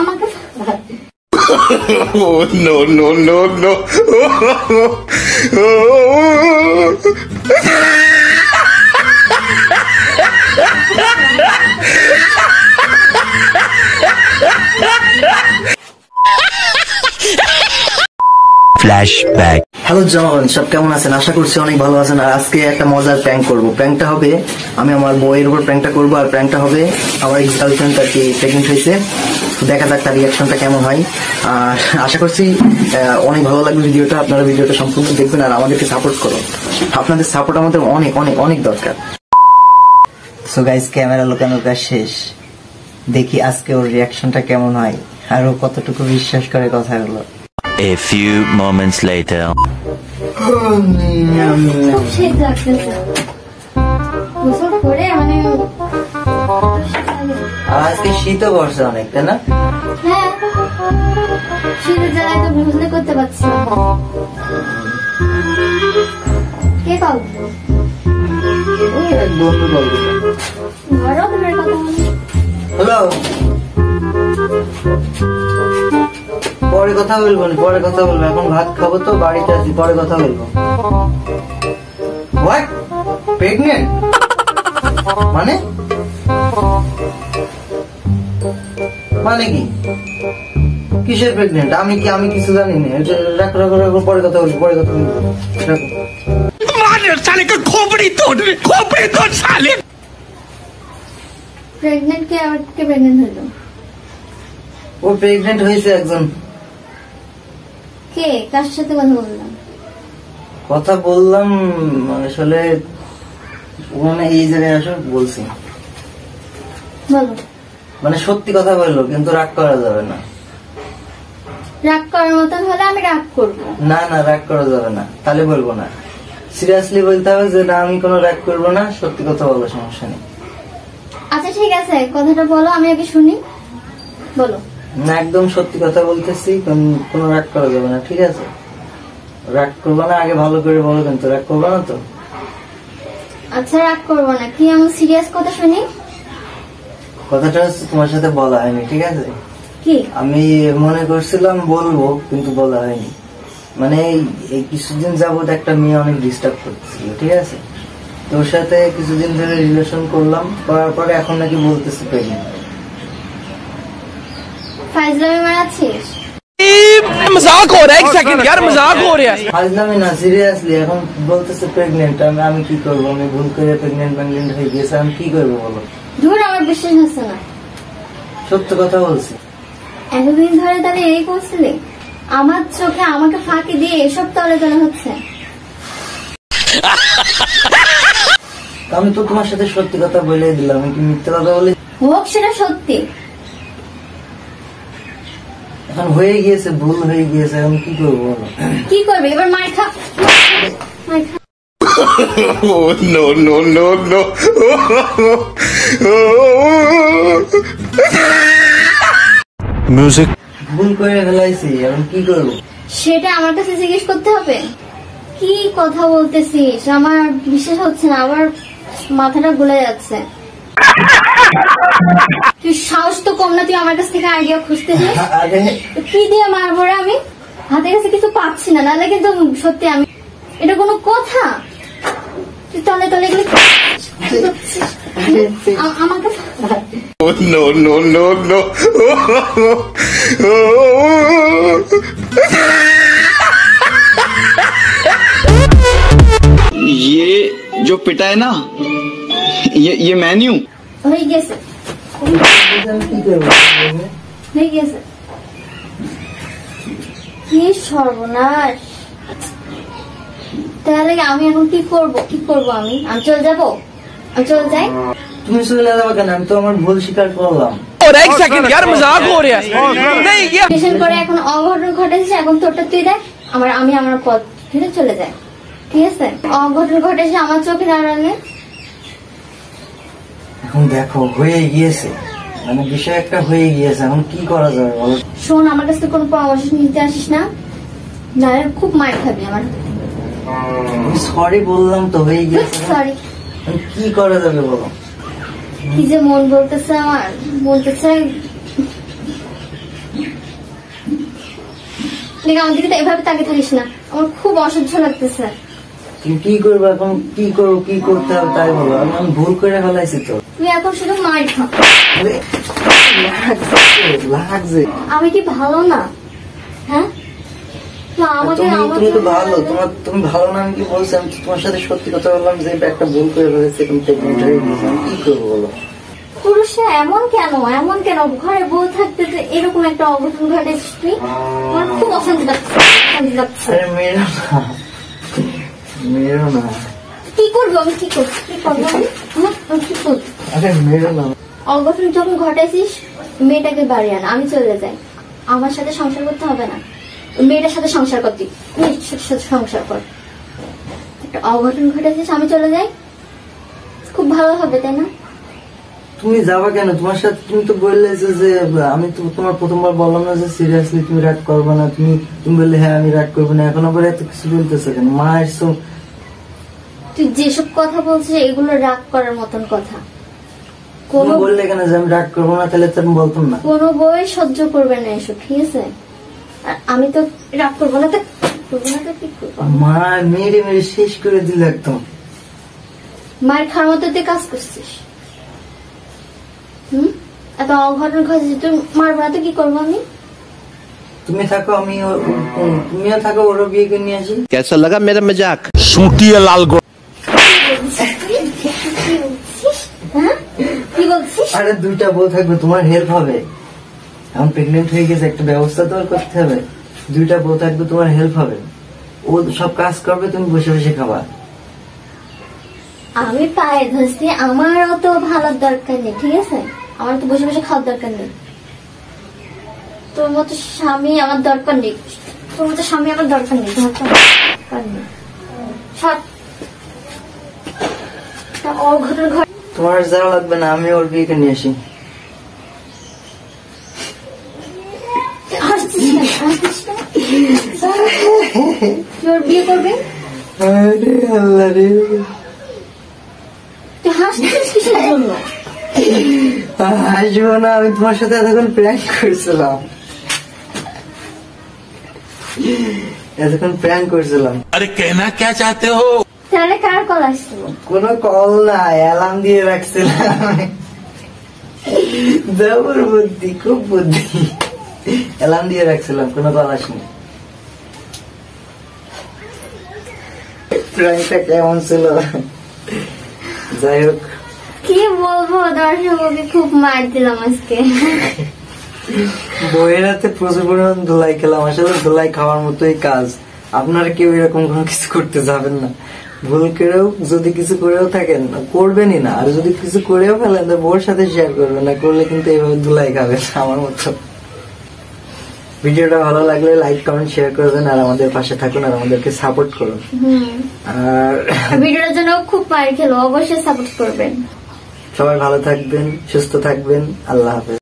আমাকে Oh, no, no, no, no. Flashback. Hello John, সব কেমন আছেন? আশা করছি অনেক ভালো আছেন। আর আজকে একটা মজার প্র্যাঙ্ক করব। প্র্যাঙ্কটা হবে আমি আমার বউয়ের উপর প্র্যাঙ্কটা করব। আর প্র্যাঙ্কটা হবে আমার গার্লফ্রেন্ড আর কি প্রেগনেন্ট হয়েছে। দেখা যাক তার রিয়াকশনটা কেমন হয়। আর আশা করছি অনেক ভালো লাগবে ভিডিওটা। আপনারা ভিডিওটা সম্পূর্ণ দেখবেন আর আমাদেরকে সাপোর্ট করুন। আপনাদের সাপোর্ট আমাদের অনেক অনেক অনেক দরকার। সো গাইস, ক্যামেরা লোকানোর কাজ শেষ। দেখি আজকে ওর রিয়াকশনটা কেমন হয় আর ও কতটুকু বিশ্বাস করে কথাগুলো। A few moments later. আজকে শীতও পড়ছে অনেক, তাই না? হ্যাঁ, শীতের জ্বালায় তো বুঝলে করতে পারছি না। কে কল দিল? বন্ধু কল দিল। ধরো তোমার কথা। হ্যালো, পরে কথা বলবো, পরে কথা বলবো। এখন ভাত খাবো তো, বাড়িতে আছি, পরে কথা বলবো। হোয়াট? প্রেগনেন্ট? মানে মানে কি? কিসের প্রেগনেন্ট? আমি কিছু জানি না। রাখো রাখো রাখো, পরে কথা বলবো, পরে কথা বলবো। প্রেগনেন্ট কে? আর কে প্রেগনেন্ট হলো? ও প্রেগনেন্ট হয়েছে একজন। কে? কার সাথে কথা বললাম? কথা বললাম আসলে ওখানে এই জায়গায় আসো বলছি। বলো। মানে সত্যি কথা বললো, কিন্তু রাগ করা যাবে না। রাগ করার মতন হলে আমি রাগ করবো। না না, রাগ করা যাবে না, তাহলে বলবো না। সিরিয়াসলি বলতে হবে যে না, আমি কোনো রাগ করবো না, সত্যি কথা বলো, সমস্যা নেই। আচ্ছা ঠিক আছে, কথাটা বলো, আমি আগে শুনি। বলো। না, একদম সত্যি কথা বলতেছি, কোনো রাগ করা যাবে না, ঠিক আছে? রাগ করবো না, আগে ভালো করে বলো, কিন্তু রাগ করবো না তো? আচ্ছা রাগ করবো না, কি আমি সিরিয়াস কথা শুনি। কথাটা হচ্ছে তোমার সাথে বলা হয়নি, ঠিক আছে? কি? আমি মনে করছিলাম বলবো, কিন্তু বলা হয়নি। মানে এই কিছুদিন যাবত একটা মেয়ে অনেক ডিস্টার্ব করছিল, ঠিক আছে? তোর সাথে কিছুদিন ধরে রিলেশন করলাম, করার পরে এখন নাকি বলতেছে প্রেগনেন্ট। ফাইজলামি মারাচ্ছিস? मजाक हो रहा है, एक सेकंड यार, मजाक हो रहा है। ফাইজলামি না, সিরিয়াসলি এখন বলতেছে প্রেগনেন্ট। আমি কি করবো? আমি ভুল করে প্রেগনেন্ট হয়ে গেছে, আমি কি করবো বলো? ধুর, আমার বিশ্বাস হচ্ছে না। সত্য কথা বলছি। এতদিন ধরে তাহলে এই করছিলি? আমার চোখে আমাকে ফাঁকি দিয়ে এসব তলে তলে হচ্ছে। আমি তো তোমার সাথে সত্যি কথা বলে দিলাম, আমি কি মিথ্যে কথা বলে? হোক সেটা সত্যি। এখন হয়ে গিয়েছে, ভুল হয়ে গিয়েছে, এখন কি করবো বলো? কি করবে এবার? মার খা, মার খা। Oh, no, no, no, no. Music. ভুল করে ফেলাইছি, এখন কি করবো? সেটা আমার কাছে জিজ্ঞেস করতে হবে? কি কথা বলতেছিস? আমার বিশ্বাস হচ্ছে না, আবার মাথাটা গলে যাচ্ছে। তুই সাহস তো কম না, তুই আমার কাছ থেকে আইডিয়া খুঁজতেছিস। কি দিয়ে মারবো রে আমি? হাতে কাছে কিছু পাচ্ছি না, নাহলে কিন্তু সত্যি আমি, এটা কোনো কথা? তুই তলে তলে গেলে আমাকে। Oh, no, no, no, no. ये जो पिटा है ना, ये मेन्यू হয়ে গেছে, কি করবো? হয়ে গেছে। কি সর্বনাশ! তাহলে আমি এখন কি করব? কি করব? আমি চলে যাবো? আমি চলে যাই? তুমি চলে যাবে কেন? আমি তো আমার ভুল স্বীকার করলাম। एक सेकंड यार, मजाक हो रहा है। नहीं ये স্টেশন করে এখন অঘটন ঘটেছে, এখন তোরটা তুই দেখ, আমি আমার পথ ফিরে চলে যাই, ঠিক আছে? অঘটন ঘটেছে আমার চোখের আড়ালে। এখন দেখো হয়ে গিয়েছে, মানে বিষয় একটা হয়ে গিয়েছে, এখন কি করা যাবে বলো? শোন, আমার কাছে কোনো পরামর্শ নিতে আসিস না, নাহলে খুব মার খাবি আমার। সরি বললাম তো, হয়ে গিয়েছে, সরি। কি করা যাবে বলো? কি যে মন বলতেছে আমার, বলতেছে আমার দিকে এভাবে তাকিয়ে থাকিস না, আমার খুব অসহ্য লাগতেছে। তুমি কি করবো এখন? কি করবো, কি করতে হবে তাই বলো। আমি ভুল করে ফেলাইছি তো। তুই এখন শুধু মার খা। লাগছে। আমি কি ভালো না? হ্যাঁ আমাকে তুমি তো ভালো, তুমি ভালো না আমি কি বলছি? আমি তোমার সাথে সত্যি কথা বললাম যে একটা ভুল করে ফেলেছি, তুমি প্রেগনেন্ট হয়ে গেছি। আমি কি করবো বলো? পুরুষরা এমন কেন, এমন কেন? ঘরে বউ থাকতে যে এরকম একটা অঘটন ঘটেছিস তুই, আমার খুব অশান্তি লাগছে, অশান্তি লাগছে। আরে মেরো না, মেরো না। কি করবো আমি? কি করবো? কি করবো আমি? কি করবো? আরে মেরো না। অঘটন যখন ঘটাইছিস, মেয়েটাকে বাড়ি আন, আমি চলে যাই। আমার সাথে সংসার করতে হবে না, মেয়েটার সাথে সংসার করতি, মেয়েটার সাথে সংসার কর। একটা অঘটন ঘটাইছিস, আমি চলে যাই, খুব ভালো হবে তাই না? তুমি যাবা কেন? তোমার সাথে তুমি তো বললে যে আমি তো তোমার প্রথমবার বললাম না যে সিরিয়াসলি তুমি রাগ করবে না। তুমি বললে হ্যাঁ আমি রাগ করবো না। এখন আবার এত কিছু বলতেছো কেন? মা এসছো। তুই যেসব কথা বলছিস এগুলো রাগ করার মতন কথা। তুমি বললে কেন যে আমি রাগ করবো না? তাহলে তো আমি বলতাম না। কোনো বই সহ্য করবে না এসব, ঠিক আছে? আর আমি তো রাগ করবো না, তো করবো না তো কি করবো? মা মেরে মেরে শেষ করে দিল একদম। মায়ের খাওয়ার মতো তুই কাজ করছিস। এত অঘটন ঘটেছিস, তুই মারবো না তো কি করবো আমি? তুমি থাকো, আমি তুমিও থাকো, ওরও বিয়ে করে নিয়ে আসি। कैसा लगा मेरा मजाक? सूटिए लाल गो কি বলছিস? আরে দুইটা বউ থাকবে, তোমার হেল্প হবে। এখন প্রেগনেন্ট হয়ে গেছে, একটা ব্যবস্থা তো আর করতে হবে। দুইটা বউ থাকবে, তোমার হেল্প হবে। ও সব কাজ করবে, তুমি বসে বসে খাবা। আমি পায়ে ধরছি, আমার অত ভালোর দরকার নেই, ঠিক আছে? আমার তো বসে বসে খাওয়ার দরকার নেই। তোর মতো স্বামী আমার দরকার নেই, তোর মতো স্বামী আমার দরকার নেই, দরকার নেই। অঘটন ঘট। তোমার যাওয়া লাগবে না, আমি ওর বিয়ে করে নিয়ে আসি। হাসছিস কেন? হাসছিস কেন? তুই ওর বিয়ে করবে? আরে আল্লাহ রে, তুই হাসছিস কিসের জন্য? হাসবো না, আমি তোমার সাথে এতক্ষণ প্র্যাঙ্ক করছিলাম, এতক্ষণ প্র্যাঙ্ক করছিলাম। अरे कहना क्या चाहते हो? তাহলে কার কল আসছিল? কোনো কল না, অ্যালার্ম দিয়ে রাখছিলাম। জবর বুদ্ধি, খুব বুদ্ধি। অ্যালার্ম দিয়ে রাখছিলাম, কোনো কল আসেনি। প্র্যাঙ্কটা কেমন ছিল? যাই হোক, কি বলবো, দর্শককে খুব মার দিলাম আজকে। বইয়ের হাতে প্রচুর পরিমাণ ধুলাই খেলাম। আসলে ধুলাই খাওয়ার মতোই কাজ। আপনারা কেউ এরকম কোনো কিছু করতে যাবেন না। ভুল করেও যদি কিছু করেও থাকেন, করবেনই না। আর যদি কিছু করেও ফেলেন তো বউর সাথে শেয়ার করবেন না, করলে কিন্তু এইভাবে ধুলাই খাবেন আমার মতো। ভিডিওটা ভালো লাগলে লাইক কমেন্ট শেয়ার করবেন, আর আমাদের পাশে থাকুন, আর আমাদেরকে সাপোর্ট করুন। আর ভিডিওটার জন্য খুব মার খেলো, অবশ্যই সাপোর্ট করবেন। সবাই ভালো থাকবেন, সুস্থ থাকবেন। আল্লাহ হাফেজ।